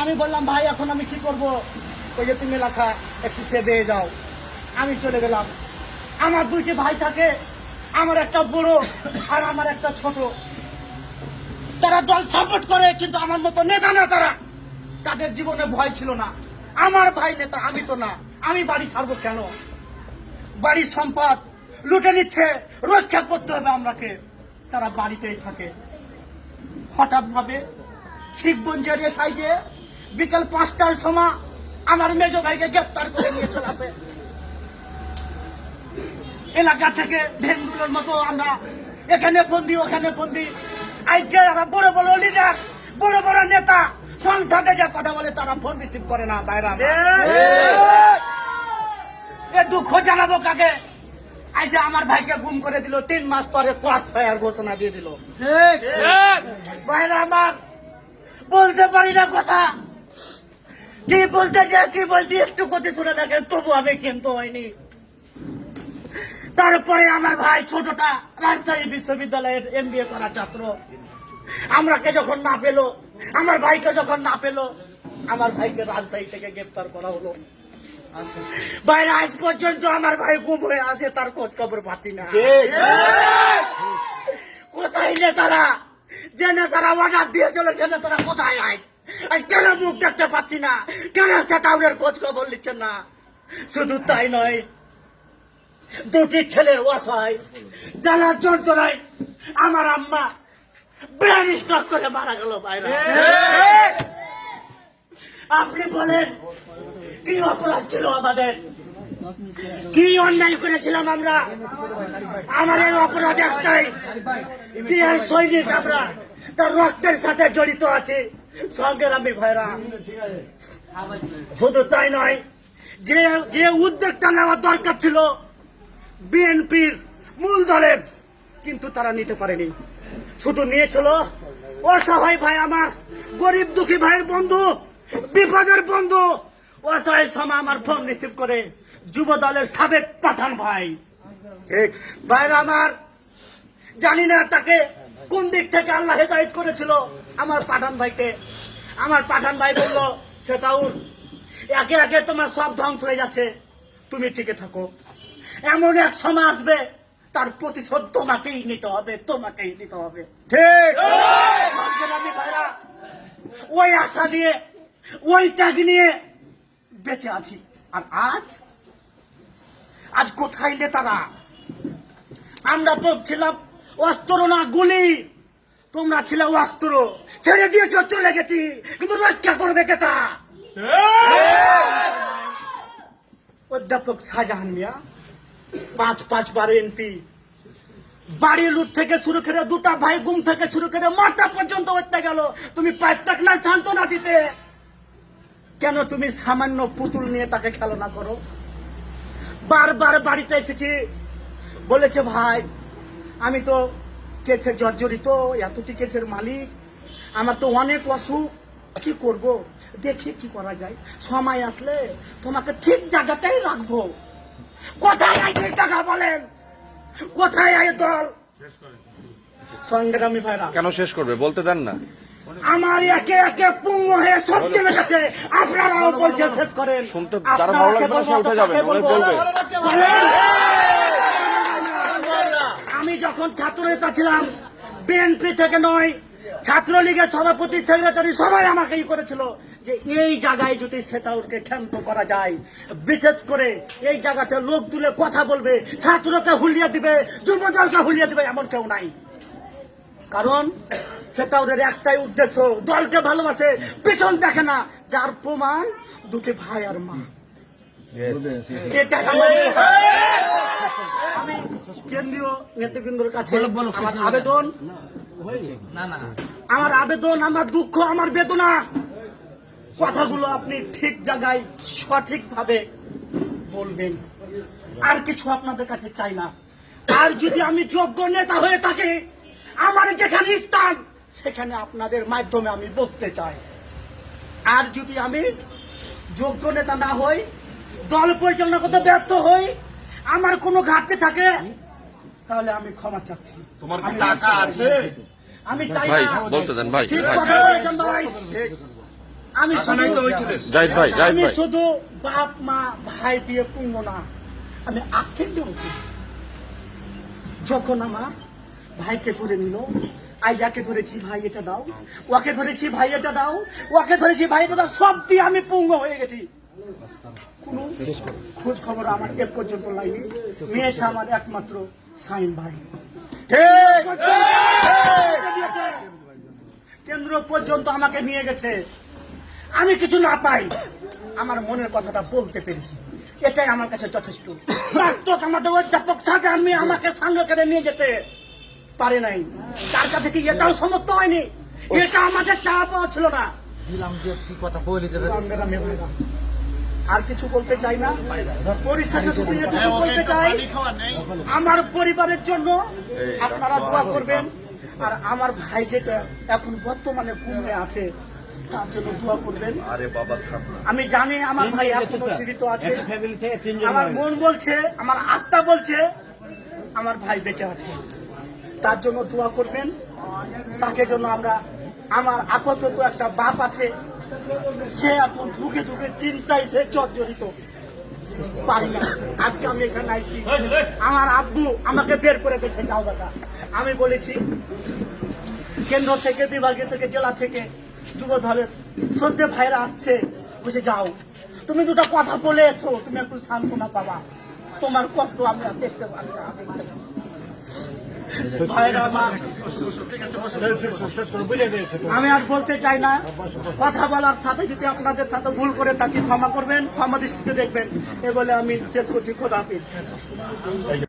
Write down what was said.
আমি বললাম ভাই এখন আমি কি করব? ওই যে তুমি লেখা একটু সেবে যাও। আমি চলে গেলাম। আমার দুইটি ভাই থাকে, আমার একটা বড় আর আমার একটা ছোট। তারা দল সাপোর্ট করে, কিন্তু আমার মতো নেতা না তারা। তাদের জীবনে ভয় ছিল না। আমার ভাই নেতা, আমি তো না। আমি বাড়ি ছাড়বো কেন? বাড়ির সম্পদ লুটে নিচ্ছে, রক্ষা করতে হবে আমরাকে। তারা বাড়িতেই থাকে। হঠাৎ ভাবে শিখগঞ্জের সাইজে বিকাল 5টার সময় আমার মেজ ভাইকে গ্রেপ্তার করে নিয়ে চলে আসে। এলাকা থেকে ভেঙ্গুলোর মতো আমরা এখানে বন্দি ওখানে বন্দি। আজকে যারা বড় বড় লিডার, বড় বড় নেতা সংসদে যে কথা বলে তারা ফোন রিসিভ করে না। বাইরা এ দুঃখ জানাবো কাকে? আইসে আমার ভাইকে গুম করে দিল, 3 মাস পরে ক্রস ফায়ার ঘোষণা দিয়ে দিল। বাইরা আমার বলতে পারি না কথা, কি বলতে যে কি বলছি একটু কথা শুনে থাকেন, তবু আমি কিন্তু হয়নি। তারপরে আমার ভাই ছোটটা রাজশাহী বিশ্ববিদ্যালয়ের MBA করা ছাত্র, আমরাকে যখন না পেলো, আমার ভাইকে যখন না পেলো, আমার ভাইকে রাজশাহী থেকে গ্রেপ্তার করা হলো। বাইরে আজ পর্যন্ত আমার ভাই গুম হয়ে আছে, তার খোঁজ খবর পাচ্ছি না। কোথায় নেতারা? যে নেতারা অর্ডার দিয়ে চলেছে, নেতারা কোথায় আয়? আজ কেন মুখ দেখতে পাচ্ছি না? কেন সেটাউনের খোঁজ খবর নিচ্ছেন না? শুধু তাই নয়, দুটি ছেলের অসহায় জ্বালার যন্ত্রণায় আমার আম্মা ব্রেন স্ট্রোক করে মারা গেল। বাইরে আপনি বলেন কি অপরাধ ছিল আমাদের? কি অন্যায় করেছিলাম আমরা? আমার এই অপরাধ একটাই, যে সৈনিক আমরা, তার রক্তের সাথে জড়িত আছে সংগ্রামী ভাইরা। শুধু তাই নয়, যে উদ্যোগটা নেওয়া দরকার ছিল বিএনপির মূল দলের, কিন্তু তারা নিতে পারেনি। শুধু নিয়েছিল অসহায় ভাই, আমার গরিব দুঃখী ভাইয়ের বন্ধু, বিপদের বন্ধু। অসহায় সময় আমার ফোন রিসিভ করে যুব দলের সাবেক পাঠান ভাই। ঠিক ভাইরা আমার, জানি না তাকে কোন দিক থেকে আল্লাহ হেদায়েত করেছিল আমার পাঠান ভাইকে। আমার পাঠান ভাই বলল, সেটাউর একে একে তোমার সব ধ্বংস হয়ে যাচ্ছে, তুমি টিকে থাকো। এমন এক সময় আসবে, তার প্রতিশোধ তোমাকেই নিতে হবে, তোমাকেই নিতে হবে। ঠিক আমি ভাইরা ওই আশা নিয়ে, ওই ত্যাগ নিয়ে বেঁচে আছি। আর আজ কোথায় নেতারা? আমরা তো ছিলাম অস্ত্র না গুলি, তোমরা ছিল অস্ত্র। ছেড়ে দিয়েছ, চলে গেছি, কিন্তু রক্ষা করবে কেটা? অধ্যাপক শাহজাহান মিয়া 5 বার MP, বাড়ি লুট থেকে শুরু করে, দুটা ভাই গুম থেকে শুরু করে মাথা পর্যন্ত হত্যা গেল। তুমি পারতাক না সান্ত্বনা দিতে? কেন তুমি সামান্য পুতুল নিয়ে তাকে খেলনা করো? বারবার বাড়িতে এসেছি, বলেছে ভাই আমি তো কেসে জর্জরিত, এতটি কেসের মালিক, আমার তো অনেক অসুখ, কি করব, দেখি কি করা যায়, সময় আসলে তোমাকে ঠিক জায়গাটাই রাখবো। কোথায় আইনের টাকা বলেন? কোথায় আয় দল? সংগ্রামী ভাইরা, কেন শেষ করবে বলতে দেন না? আমার একে একে পুঙ্গ হয়ে সব চলে গেছে, আপনারাও বলছে শেষ করেন। শুনতে যারা ভালো লাগবে না সে উঠে যাবে, বলবে। আমি যখন ছাত্র নেতা ছিলাম, বিএনপি থেকে নয়, ছাত্রলীগের সভাপতি সেক্রেটারি সবাই আমাকে করেছিল যে এই জায়গায় যদি সেটাউরকে ক্ষান্ত করা যায়, বিশেষ করে এই জায়গাতে লোক তুলে কথা বলবে, ছাত্রকে হুলিয়ে দিবে, যুবদলকে হুলিয়ে দিবে, এমন কেউ নাই। কারণ সেটাউরের একটাই উদ্দেশ্য, দলকে ভালোবাসে, পিছন দেখে না, যার প্রমাণ দুটি ভাই আর মা। আমি কেন্দ্রীয় নেতৃবৃন্দর কাছে আমার আবেদন, আমার দুঃখ, আমার বেদনা, কথাগুলো আপনি ঠিক জায়গায় সঠিকভাবে বলবেন। আর কিছু আপনাদের কাছে চাই না। আর যদি আমি যোগ্য নেতা হয়ে থাকি, আমার যেখানে স্থান সেখানে আপনাদের মাধ্যমে আমি বসতে চাই। আর যদি আমি যোগ্য নেতা না হই, দল পরিচালনা করতে ব্যর্থ হই, আমার কোনো ঘাটতি থাকে, তাহলে আমি ক্ষমা চাচ্ছি। তোমার কি টাকা আছে? আমি চাই ভাই না। বলতে দেন ভাই। ঠিক কথা বলেছেন ভাই। আমি জাহিদ ভাই আমি শুধু বাপ মা ভাই দিয়ে পুঙ্গ না, আমি আর্থিক দেব। যখন আমার ভাইকে ধরে নিল, আইজাকে ধরেছি ভাই এটা দাও, ওকে ধরেছি ভাই এটা দাও, ওকে ধরেছি ভাই এটা দাও, সব দিয়ে আমি পুঙ্গ হয়ে গেছি। কোনো খোঁজ খবর আমার এ পর্যন্ত লাইনি। মেয়েছে আমার একমাত্র সাইন ভাই। কেন্দ্র পর্যন্ত আমাকে নিয়ে গেছে। আমি কিছু না পাই, আমার মনের কথাটা বলতে পেরেছি, এটাই আমার কাছে যথেষ্ট। আমাদের অধ্যাপক শাহজাহান মিয়া আমাকে সঙ্গে করে নিয়ে যেতে পারে নাই, তার কাছে কি এটাও সমর্থ হয়নি? এটা আমাদের চাওয়া পাওয়া ছিল না। আর কিছু বলতে চাই না, পরিশেষে শুধু এটুকু বলতে চাই, আমার পরিবারের জন্য আপনারা দোয়া করবেন। আর আমার ভাই যেটা এখন বর্তমানে ঘুমে আছে, তার জন্য দোয়া করবেন। আমি জানি আমার ভাই এখনো জীবিত আছে। আমার মন বলছে, আমার আত্মা বলছে আমার ভাই বেঁচে আছে, তার জন্য দোয়া করবেন। তাকে জন্য আমরা, আমার আপাতত একটা বাপ আছে, সে এখন ধুকে ধুকে চিন্তায় সে জর্জরিত, পারি না। আজকে আমি এখানে আসছি, আমার আব্বু আমাকে বের করে গেছে, যাও দাদা। আমি বলেছি কেন্দ্র থেকে, বিভাগীয় থেকে, জেলা থেকে, যুব দলের শ্রদ্ধে ভাইরা আসছে, বুঝে যাও, তুমি দুটো কথা বলে এসো, তুমি একটু সান্ত্বনা পাবা, তোমার কষ্ট আমরা দেখতে পারি না। ভাইরা আমার, আমি আর বলতে চাই না। কথা বলার সাথে যদি আপনাদের সাথে ভুল করে থাকি ক্ষমা করবেন, ক্ষমা দৃষ্টিতে দেখবেন, এ বলে আমি শেষ করছি। খোদা হাফেজ।